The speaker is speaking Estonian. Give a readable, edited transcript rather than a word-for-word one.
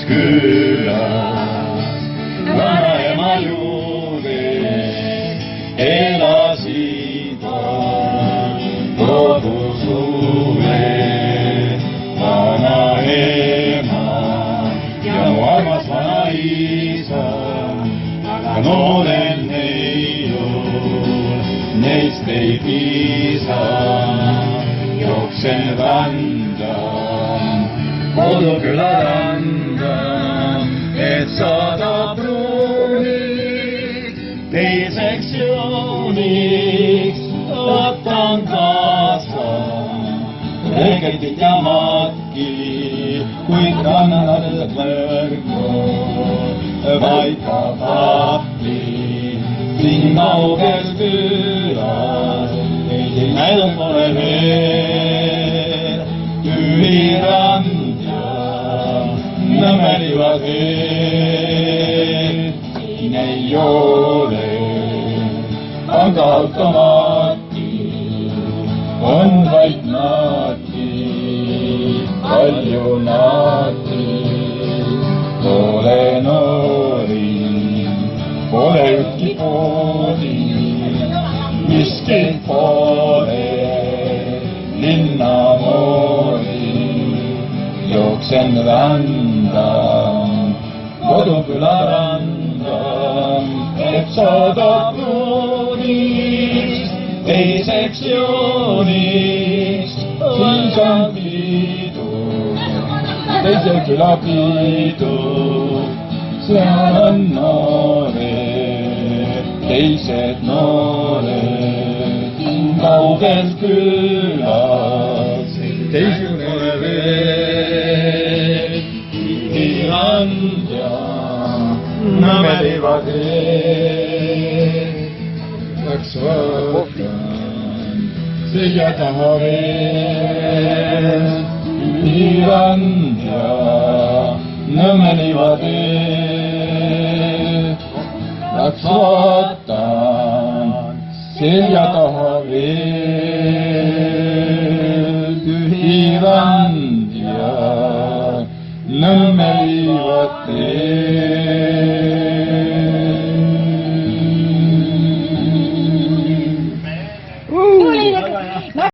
külas vanaema juures elasid kodus suured vanaema ja mu armas vanaisa, aga noorel neiul neist ei piisa. Jooksen randa, koduküla randa, et saada pruuniks, teiseks juuniks võtan kaasa reketit ja matki, kuid kannan võrgu vaid ka pahvi. Siin kaugel külas ei näinud pole veel tüürand ja nõmelivad veel. Siin ei ole pangaautomaati, on vaid naati, palju naati. Pole noori, pole ükski poodi, miskit pole linna moodi. Jooksen randa, koduküla randa, et saada pruuniks, teiseks juuniks. Siis on pidu, teise küla pidu, seal on noored, teised noored. Kaugel külas teisele veel tüürand ja nõmelivad veel. Läks võtan selja taha veel tüürand ja nõmelivad veel. Läks võtan selja taha veel tüürand ja nõmelivad veel.